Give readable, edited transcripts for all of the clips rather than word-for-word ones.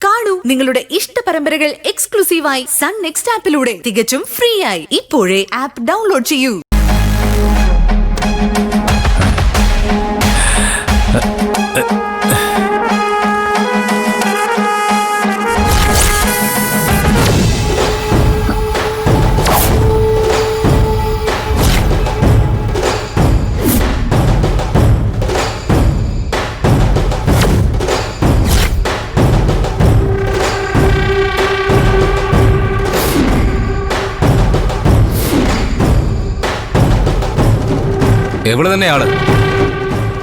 കാണൂ നിങ്ങളുടെ ഇഷ്ട പരമ്പരകൾ എക്സ്ക്ലൂസീവായി സൺ നെക്സ്റ്റ് ആപ്പിലൂടെ തികച്ചും ഫ്രീ ആയി. ഇപ്പോഴേ ആപ്പ് ഡൗൺലോഡ് ചെയ്യൂ. എവിടെ തന്നെയാണ്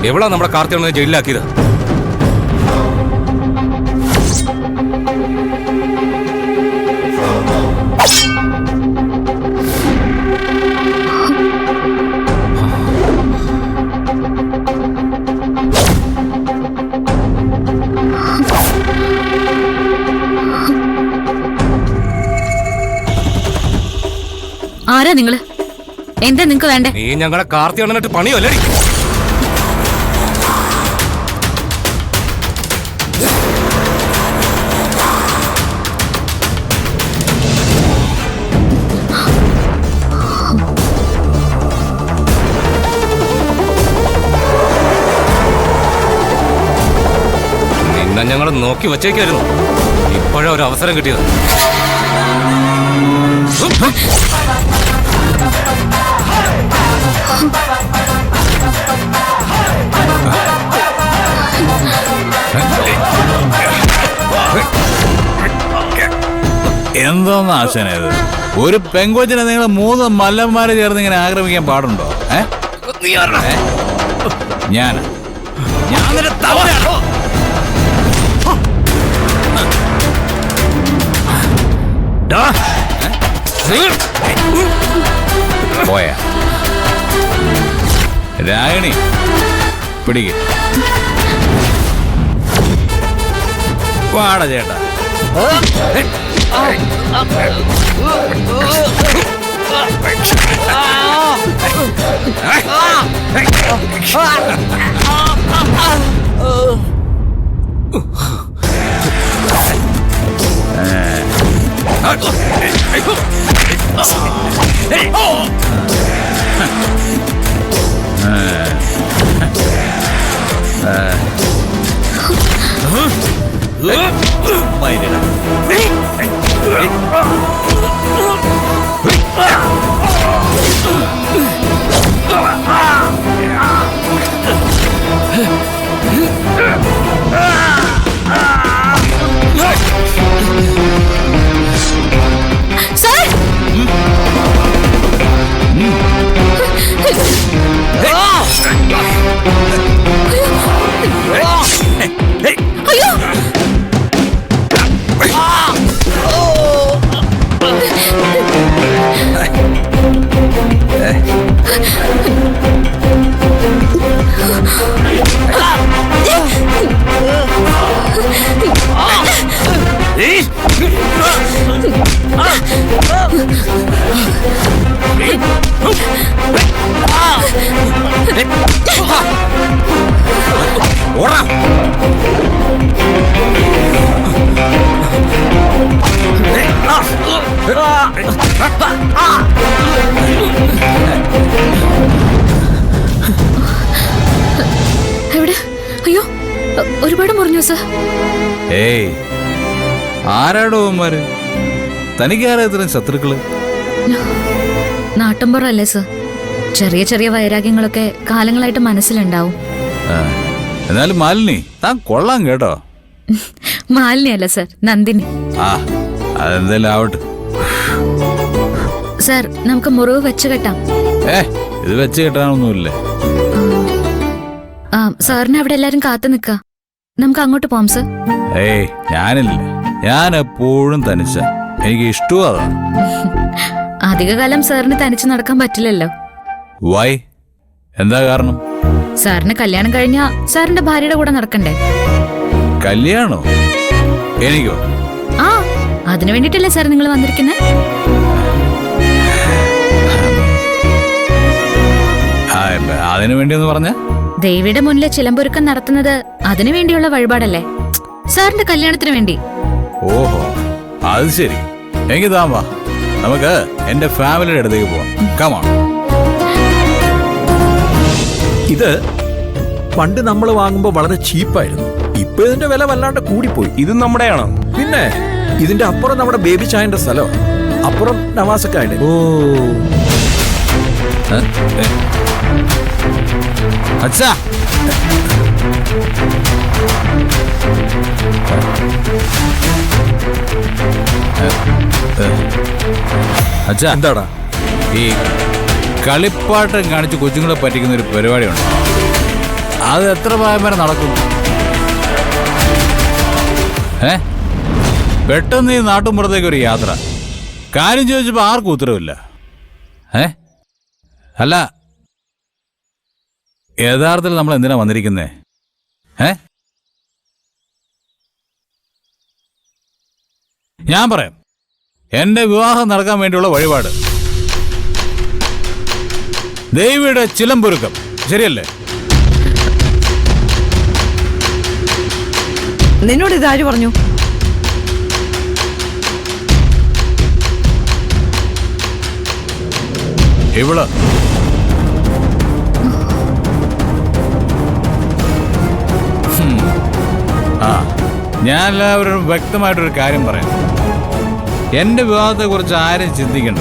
എവിടാ നമ്മുടെ കാർത്തികനെ ജയിലിലാക്കിയത്? ആരാ നിങ്ങള്? എന്താ നിങ്ങക്ക് വേണ്ടേ? നീ ഞങ്ങളെ കാർത്തികണ്ണനിട്ട് പണിയല്ലേ? നിന്നെ ഞങ്ങൾ നോക്കി വച്ചേക്കായിരുന്നു. ഇപ്പോഴാ ഒരു അവസരം കിട്ടിയത്. എന്തോന്ന് ആശാനത്? ഒരു പെങ്കൊച്ചിനെ നിങ്ങൾ 3 മല്ലന്മാരെ ചേർന്ന് ഇങ്ങനെ ആക്രമിക്കാൻ പാടുണ്ടോ? ഞാൻ പോയ രാഗിണി പിടിക്ക്. വാട ചേട്ടാ. എവിടെ? അയ്യോ, ഒരുപാട് മുറിഞ്ഞു സർ. ഏയ്, ആരാടോ അവന്മാര്? തനിക്കാരാ ഇത്രയും ശത്രുക്കള്? നാട്ടമ്പുറല്ലേ സർ. ചെറിയ ചെറിയ വൈരാഗ്യങ്ങളൊക്കെ കാലങ്ങളായിട്ട് മനസ്സിലുണ്ടാവും. എന്നാലും മാലിനി, താൻ കൊള്ളാം കേട്ടോ. മാലിനി അല്ല സർ, നന്ദിനി. ആ, അതെന്തായാലും ആവട്ടെ. സർ, നമുക്ക് മുറിവ് വെച്ച് കെട്ടാം. ഇത് വെച്ച് കെട്ടാനൊന്നുമില്ല. സാറിന് അവിടെ എല്ലാരും കാത്തു നിക്ക. നമുക്ക് അങ്ങോട്ട് പോവാം സർ. ഏയ്, ഞാനില്ല. ഞാൻ എപ്പോഴും തനിച്ച. എനിക്ക് ഇഷ്ടവും അതാണ്. അധികകാലം സാറിന് തനിച്ച് നടക്കാൻ പറ്റില്ലല്ലോ. വൈ? എന്താ കാരണം? സാറിന് കല്യാണം കഴിഞ്ഞാ സാറിന്റെ ഭാര്യയുടെ കൂടെ നടക്കണ്ടേ? കല്യാണോ? എനിക്കോ? ആ, അതിനു വേണ്ടിട്ടല്ലേ സാർ നിങ്ങൾ വന്നിരിക്കുന്നത്? അതിനു വേണ്ടി ഒന്ന് പറഞ്ഞ ദേവിയുടെ മുന്നിലെ ചിലമ്പൊരുക്കം നടത്തുന്നത് അതിനു വേണ്ടിയുള്ള വഴിപാടല്ലേ? സാറിന്റെ കല്യാണത്തിന് വേണ്ടി. ഓഹോ, അത് ശരി. എങ്കിൽ താൻ വാ, നമുക്ക് എന്റെ ഫാമിലിയുടെ അടുത്തേക്ക് പോവാം. കമോൺ. ഇത് പണ്ട് നമ്മൾ വാങ്ങുമ്പോൾ വളരെ ചീപ്പായിരുന്നു. ഇപ്പൊ ഇതിന്റെ വില വല്ലാണ്ട് കൂടിപ്പോയി. ഇത് നമ്മുടെയാണോ? പിന്നെ ഇതിന്റെ അപ്പുറം നമ്മുടെ ബേബി ചായന്റെ സ്ഥലം, അപ്പുറം നവാസക്കായുടെ. ഓ, അച്ഛാ, അച്ഛാ, എന്താടാ? ഈ കളിപ്പാട്ടം കാണിച്ച് കൊച്ചുങ്ങളെ പറ്റിക്കുന്ന ഒരു പരിപാടിയുണ്ട്. അത് എത്ര പ്രായം വരെ നടക്കും? പെട്ടെന്ന് ഈ നാട്ടുമ്പുറത്തേക്ക് ഒരു യാത്ര. കാര്യം ചോദിച്ചപ്പോ ആർക്കും ഉത്തരവില്ല. അല്ല, യഥാർത്ഥത്തിൽ നമ്മൾ എന്തിനാ വന്നിരിക്കുന്നേ? ഞാൻ പറയാം, എന്റെ വിവാഹം നടക്കാൻ വേണ്ടിയുള്ള വഴിപാട്, ദേവിയുടെ ചിലമ്പൊരുക്കം, ശരിയല്ലേ? നിന്നോട് ഇതാര് പറഞ്ഞു? ഇവള്. ആ, ഞാൻ എല്ലാവരും വ്യക്തമായിട്ടൊരു കാര്യം പറയാം. എന്റെ വിവാഹത്തെക്കുറിച്ച് ആരും ചിന്തിക്കണ്ട.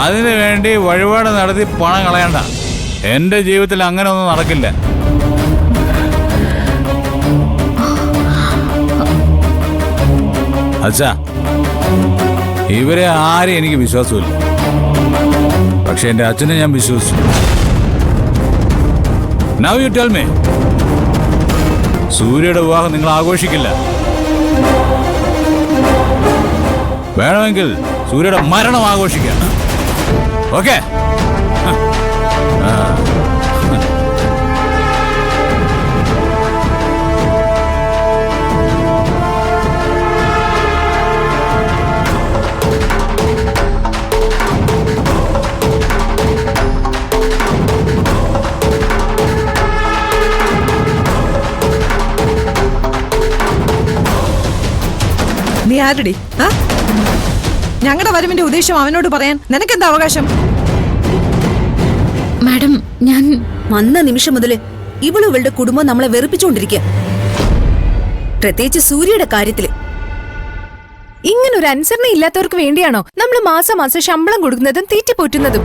അതിനു വേണ്ടി വഴിപാട് നടത്തി പണം കളയണ്ട. എന്റെ ജീവിതത്തിൽ അങ്ങനെ ഒന്നും നടക്കില്ല. അച്ഛാ, ഇവരെ ആരെയും എനിക്ക് വിശ്വാസമില്ല. പക്ഷെ എന്റെ അച്ഛനെ ഞാൻ വിശ്വസിച്ചു. നൗ യു ടെൽ മീ, സൂര്യയുടെ വിവാഹം നിങ്ങൾ ആഘോഷിക്കില്ല. വേണമെങ്കിൽ സൂര്യയുടെ മരണം ആഘോഷിക്കാം. ഓക്കെ? നീ ആരടി? ഞങ്ങളുടെ വരവിന്റെ ഉദ്ദേശം അവനോട് പറയാൻ നിനക്കെന്താ അവകാശം? മാഡം, ഞാൻ വന്ന നിമിഷം മുതല് ഇവളും ഇവളുടെ കുടുംബം നമ്മളെ വെറുപ്പിച്ചുകൊണ്ടിരിക്കുക. പ്രത്യേകിച്ച് സൂര്യയുടെ കാര്യത്തില്. ഇങ്ങനൊരു അനുസരണ ഇല്ലാത്തവർക്ക് വേണ്ടിയാണോ നമ്മൾ മാസം മാസം ശമ്പളം കൊടുക്കുന്നതും തീറ്റിപ്പോറ്റുന്നതും?